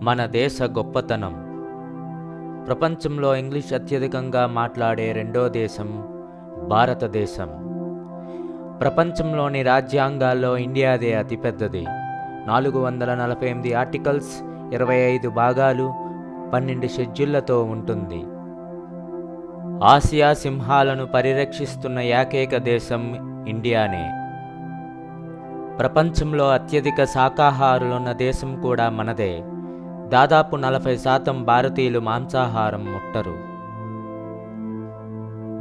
మన దేశ గొప్పతనం. ప్రపంచంలో ఇంగ్లీష్ అత్యధికంగా మాట్లాడే రెండో దేశం భారతదేశం. ప్రపంచంలోని రాజ్యాంగాల్లో ఇండియాదే అతిపెద్దది. 448 ఆర్టికల్స్, 25 భాగాలు, 12 షెడ్యూళ్లతో ఉంటుంది. ఆసియా సింహాలను పరిరక్షిస్తున్న ఏకైక దేశం ఇండియానే. ప్రపంచంలో అత్యధిక శాకాహారులున్న దేశం కూడా మనదే. దాదాపు 40% భారతీయులు మాంసాహారం ముట్టరు.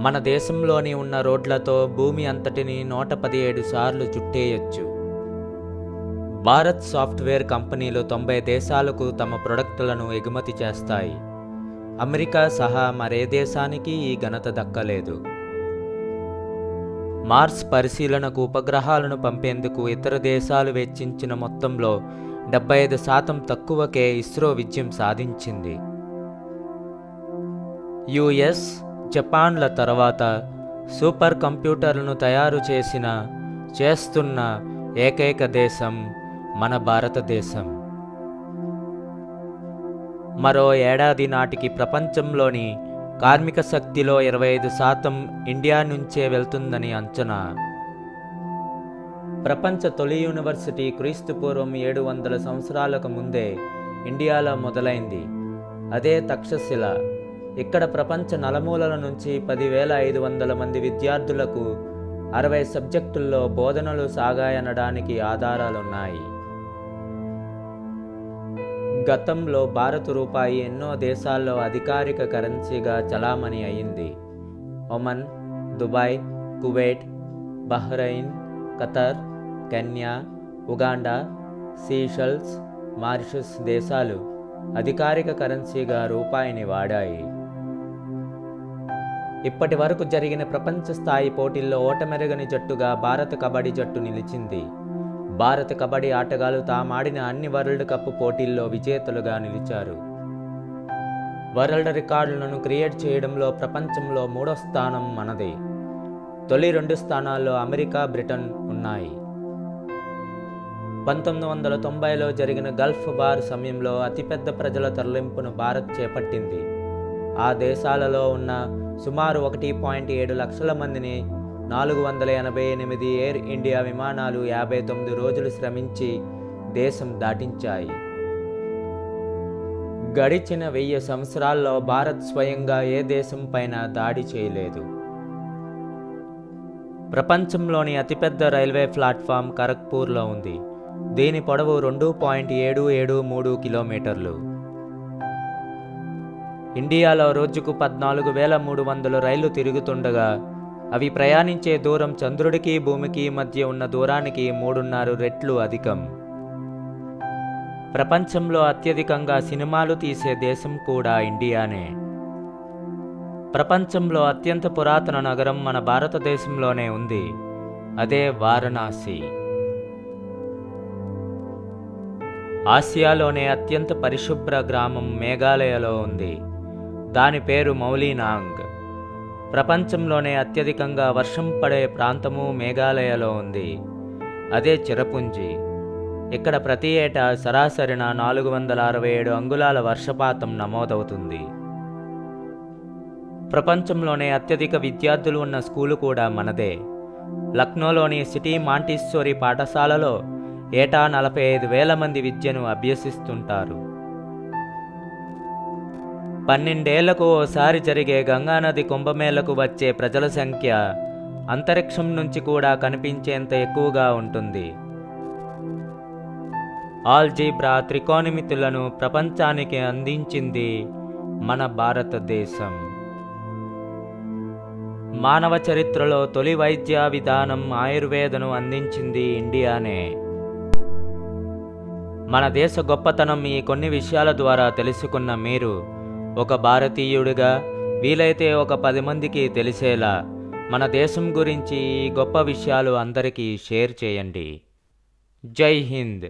మన దేశంలోని ఉన్న రోడ్లతో భూమి అంతటిని 117 సార్లు చుట్టేయొచ్చు. భారత్ సాఫ్ట్వేర్ కంపెనీలు 90 దేశాలకు తమ ప్రొడక్టులను ఎగుమతి చేస్తాయి. అమెరికా సహా మరే దేశానికి ఈ ఘనత దక్కలేదు. మార్స్ పరిశీలనకు ఉపగ్రహాలను పంపేందుకు ఇతర దేశాలు వెచ్చించిన మొత్తంలో 75% తక్కువకే ఇస్రో విజయం సాధించింది. యుఎస్, జపాన్ల తర్వాత సూపర్ కంప్యూటర్లను తయారు చేస్తున్న ఏకైక దేశం మన భారతదేశం. మరో ఏడాది నాటికి ప్రపంచంలోని కార్మిక శక్తిలో 25% ఇండియా నుంచే వెళ్తుందని అంచనా. ప్రపంచ తొలి యూనివర్సిటీ క్రీస్తుపూర్వం 700 సంవత్సరాలకు ముందే ఇండియాలో మొదలైంది. అదే తక్షశిల. ఇక్కడ ప్రపంచ నలుమూలల నుంచి 10,500 మంది విద్యార్థులకు 60 సబ్జెక్టుల్లో బోధనలు సాగాయనడానికి ఆధారాలున్నాయి. గతంలో భారత రూపాయి ఎన్నో దేశాల్లో అధికారిక కరెన్సీగా చలామణి అయింది. Oman, Dubai, Kuwait, Bahrain, Qatar, Kenya, Uganda, Seychelles, Mauritius దేశాలు అధికారిక కరెన్సీగా రూపాయిని వాడాయి. ఇప్పటి వరకు జరిగిన ప్రపంచ స్థాయి పోటీల్లో ఓటమెరగని జట్టుగా భారత కబడ్డీ జట్టు నిలిచింది. భారత కబడ్డీ ఆటగాళ్లు తామాడిన అన్ని వరల్డ్ కప్ పోటీల్లో విజేతలుగా నిలిచారు. వరల్డ్ రికార్డులను క్రియేట్ చేయడంలో ప్రపంచంలో 3వ స్థానం మనది. తొలి 2 స్థానాల్లో అమెరికా, బ్రిటన్ ఉన్నాయి. 1990లో జరిగిన గల్ఫ్ వార్ సమయంలో అతిపెద్ద ప్రజల తరలింపును భారత్ చేపట్టింది. ఆ దేశాలలో ఉన్న సుమారు 1.7 లక్షల మందిని 488 ఎయిర్ ఇండియా విమానాలు 59 రోజులు శ్రమించి దేశం దాటించాయి. గడిచిన 1000 సంవత్సరాల్లో భారత్ స్వయంగా ఏ దేశం పైన దాడి చేయలేదు. ప్రపంచంలోని అతిపెద్ద రైల్వే ప్లాట్ఫామ్ ఖరగ్పూర్లో ఉంది. దీని పొడవు 2.773 కిలోమీటర్లు. ఇండియాలో రోజుకు 14,300 రైళ్లు తిరుగుతుండగా అవి ప్రయాణించే దూరం చంద్రుడికి భూమికి మధ్య ఉన్న దూరానికి 3.5 రెట్లు అధికం. ప్రపంచంలో అత్యధికంగా సినిమాలు తీసే దేశం కూడా ఇండియానే. ప్రపంచంలో అత్యంత పురాతన నగరం మన భారతదేశంలోనే ఉంది. అదే వారణాసి. ఆసియాలోనే అత్యంత పరిశుభ్ర గ్రామం మేఘాలయలో ఉంది. దాని పేరు మౌలినాంగ్. ప్రపంచంలోనే అత్యధికంగా వర్షం పడే ప్రాంతము మేఘాలయలో ఉంది. అదే చిరపుంజి. ఇక్కడ ప్రతి ఏటా సరాసరిన 467 అంగుళాల వర్షపాతం నమోదవుతుంది. ప్రపంచంలోనే అత్యధిక విద్యార్థులు ఉన్న స్కూలు కూడా మనదే. లక్నోలోని సిటీ మాంటిస్సోరీ పాఠశాలలో ఏటా 45,000 మంది విద్యను అభ్యసిస్తుంటారు. 12 ఏళ్లకు ఓసారి జరిగే గంగానది కుంభమేళకు వచ్చే ప్రజల సంఖ్య అంతరిక్షం నుంచి కూడా కనిపించేంత ఎక్కువగా ఉంటుంది. ఆల్జీబ్రా త్రికోణమితులను ప్రపంచానికి అందించింది మన భారతదేశం. మానవ చరిత్రలో తొలి వైద్య విధానం ఆయుర్వేదను అందించింది ఇండియానే. మన దేశ గొప్పతనం ఈ కొన్ని విషయాల ద్వారా తెలుసుకున్న మీరు ఒక భారతీయుడిగా వీలైతే ఒక 10 మందికి తెలిసేలా మన దేశం గురించి ఈ గొప్ప విషయాలు అందరికీ షేర్ చేయండి. జై హింద్.